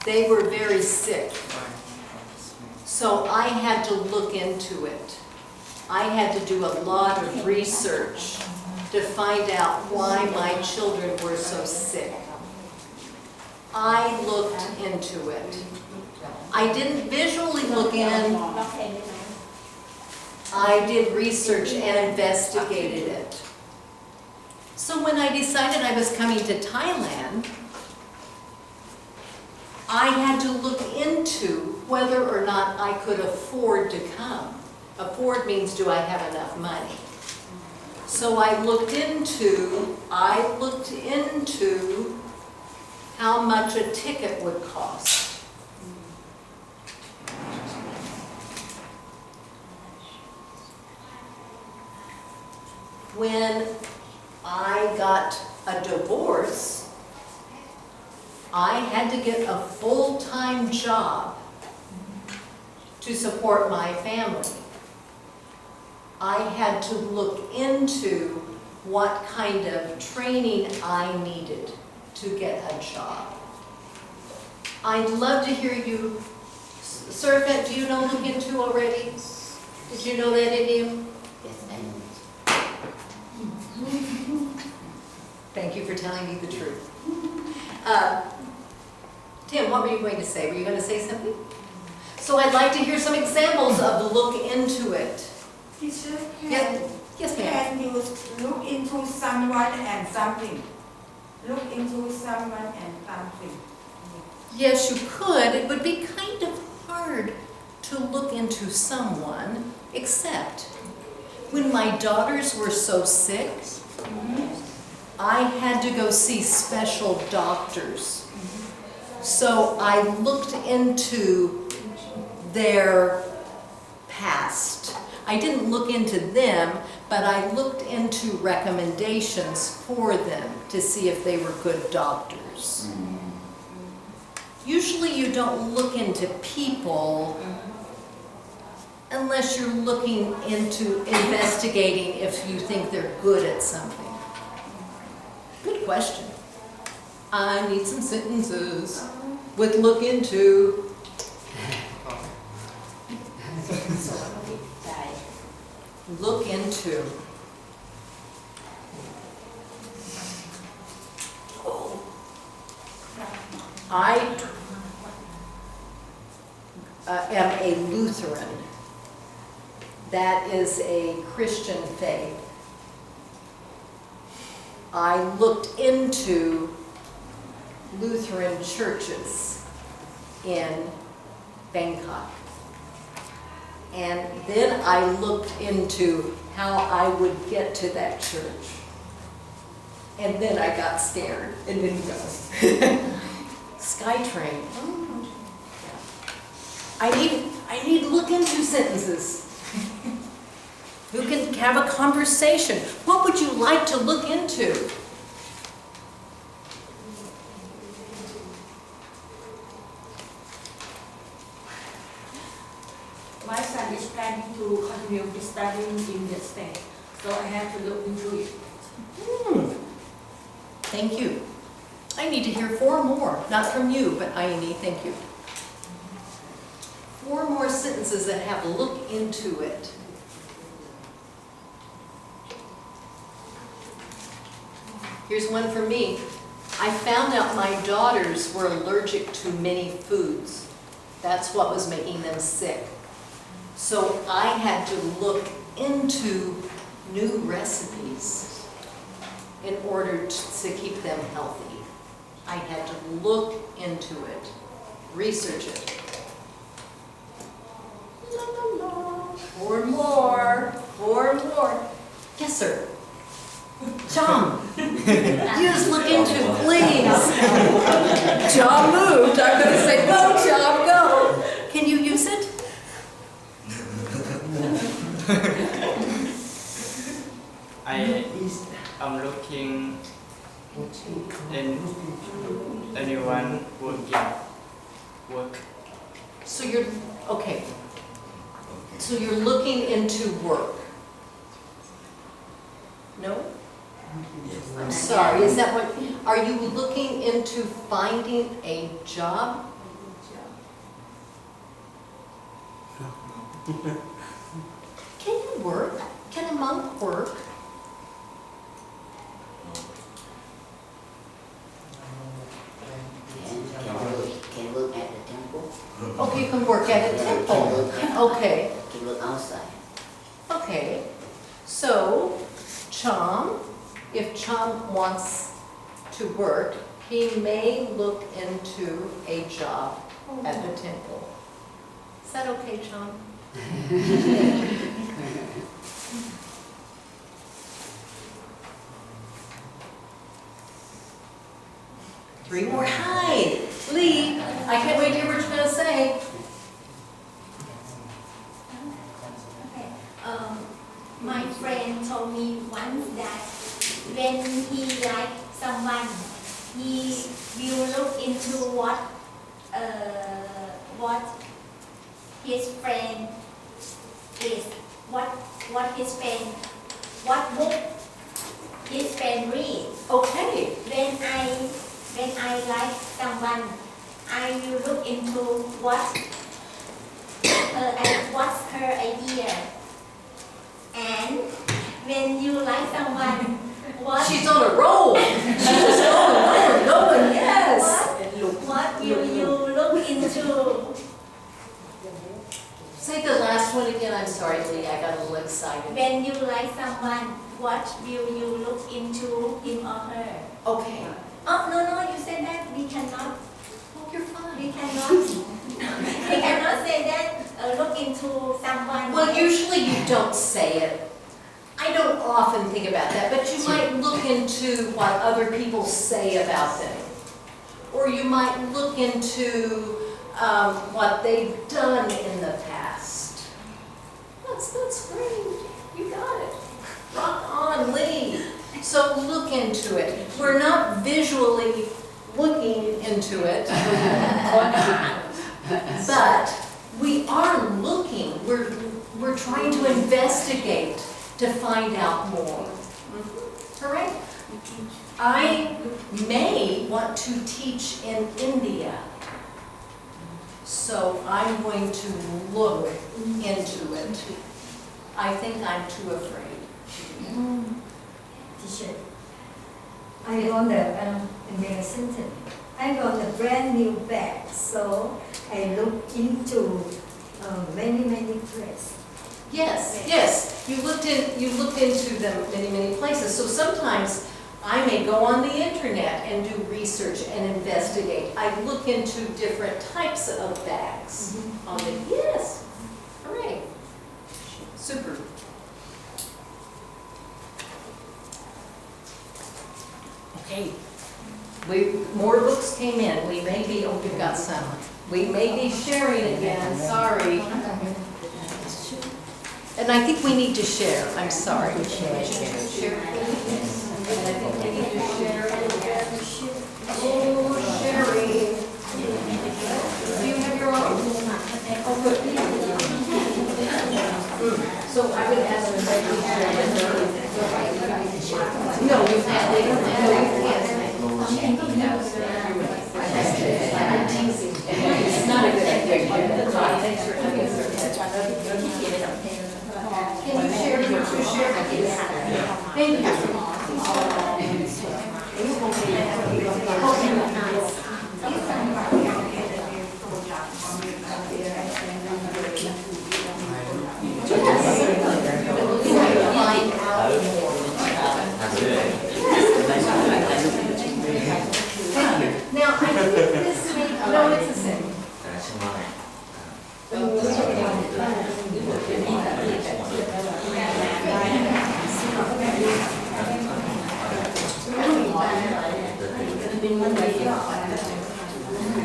They were very sick. So I had to look into it. I had to do a lot of research to find out why my children were so sick. I looked into it. I didn't visually look in. I did research and investigated it. So when I decided I was coming to Thailand, I had to look into whether or not I could afford to come. Afford means, do I have enough money? So I looked into how much a ticket would cost. When I got a divorce, I had to get a full-time job to support my family. I had to look into what kind of training I needed to get a job. I'd love to hear you. Surfet, do you know look into already? Did you know that, idiom? Yes, I know. Thank you for telling me the truth. Tim, what were you going to say? Were you going to say something? So I'd like to hear some examples of look into it. Teacher, Yes, ma'am. can you look into someone and something? Look into someone and something. Yes, you could. It would be kind of hard to look into someone, except when my daughters were so sick, I had to go see special doctors. So I looked into their past. I didn't look into them, but I looked into recommendations for them to see if they were good doctors. Usually you don't look into people unless you're looking into investigating if you think they're good at something. Good question. I need some sentences with look into. Look into. I am a Lutheran. That is a Christian faith. I looked into Lutheran churches in Bangkok. And then I looked into how I would get to that church. And then I got scared and didn't go. SkyTrain. I need look into sentences. Who can have a conversation? What would you like to look into? My son is planning to continue studying in the States, so I have to look into it. Thank you. I need to hear 4 more, not from you, but Ayani, thank you. 4 more sentences that have look into it. Here's one for me. I found out my daughters were allergic to many foods. That's what was making them sick. So I had to look into new recipes in order to keep them healthy. I had to look into it, research it. 4 more, 4 more. Yes, sir. John, you just look into it, please. John moved. I'm going to say, go, John, go. Can you use it? I am looking in anyone work. So you're, okay. So you're looking into work. No? I'm sorry, is that what, are you looking into finding a job? Can you work? Can a monk work? Can work at the temple. Okay, you can work at a temple. Okay, Can work outside. okay. So, Chom, if Chom wants to work, he may look into a job at the temple. Is that okay, Chom? Three more. Hi, Lee. I can't wait to hear what you're gonna say. My friend told me once that when he likes someone, he will look into what his friend is, what his friend, what book his friend reads. Okay. When I like someone, I will look into what's her idea. And when you like someone, She's on a roll. She's just going, yes. what will you look into? Say the last one again. I'm sorry, Lee. I got a little excited. When you like someone, what will you look into him or her? Okay. Oh, no, you said that we cannot, Oh, you're fine. we cannot say that, look into someone. Well, usually you don't say it. I don't often think about that, but you might look into what other people say about them. Or you might look into what they've done in the past. That's great. You got it. Rock on, Lee. So look into it. We're not visually looking into it. But we are looking. We're trying to investigate to find out more. Correct? I may want to teach in India. So I'm going to look into it. I think I'm too afraid. Teacher, I want a medicine. I want a brand new bag, so I look into many places. Yes. You looked into them many places. So sometimes I may go on the internet and do research and investigate. I look into different types of bags. Yes. Hooray. Super. Okay. More books came in. We may be, oh, we've got some. We may be sharing again, sorry. And I think we need to share, I'm sorry. Share. And I think we need to share again. Oh, sharing. Do you have your own? Oh, good. So I would ask everybody to share with her. No, you can't. No, you can't. I'm teasing. It's not a good idea. Thanks for coming. Can you share what you shared, please? Thank you. Find out more. Now, I think this may, no, it's the same.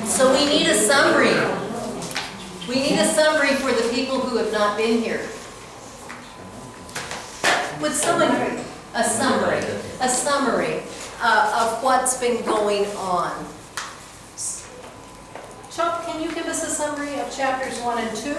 So we need a summary. We need a summary for the people who have not been here. Would someone, a summary of what's been going on. Chuck, can you give us a summary of chapters 1 and 2?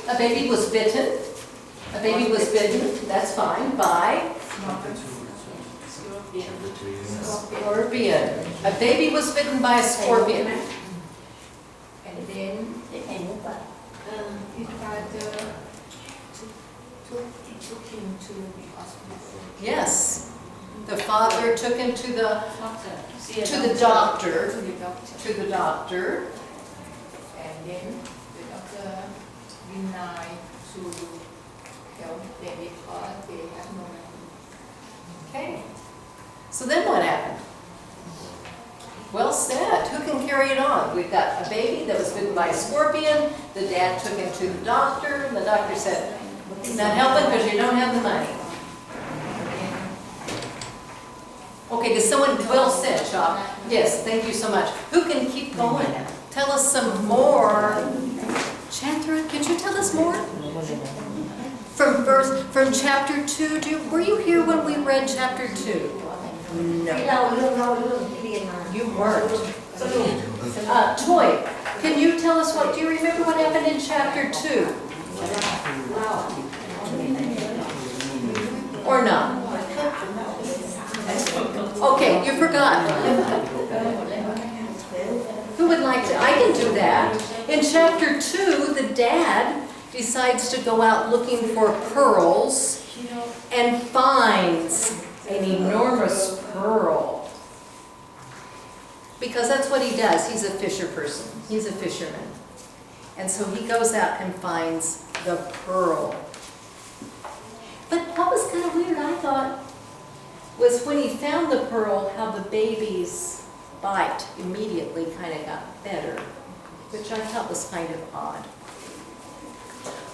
A baby was bitten. A baby was bitten, that's fine, by scorpion. A baby was bitten by a scorpion. And then his father took him to the hospital. Yes. The father took him to the Doctor. doctor. To the doctor. To the doctor. And then the doctor denied to help them because they have no money. Okay. So then what happened? Well said. Who can carry it on? We've got a baby that was bitten by a scorpion. The dad took him to the doctor, and the doctor said, "It's not helping because you don't have the money." Okay, does someone, well said, Chop. Yes, thank you so much. Who can keep going? Tell us some more. Chandra, could you tell us more? From chapter 2, were you here when we read chapter 2? ที่เราเรื่องที่เรียนมา You weren't. Toy, can you tell us do you remember what happened in chapter 2? Or not? Okay, you forgot. Who would like to? I can do that. In chapter 2, the dad decides to go out looking for pearls and finds an enormous pearl. Because that's what he does. He's a fisher person. He's a fisherman. And so he goes out and finds the pearl. But what was kind of weird, I thought, was when he found the pearl, how the baby's bite immediately kind of got better, which I thought was kind of odd.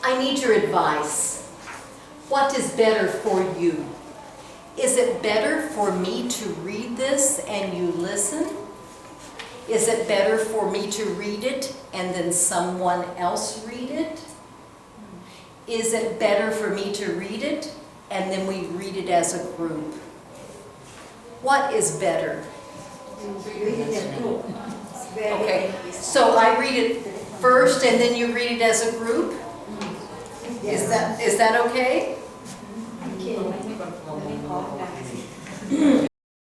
I need your advice. What is better for you? Is it better for me to read this and you listen? Is it better for me to read it and then someone else read it? Is it better for me to read it and then we read it as a group? What is better? Okay, so I read it first and then you read it as a group? Is that okay?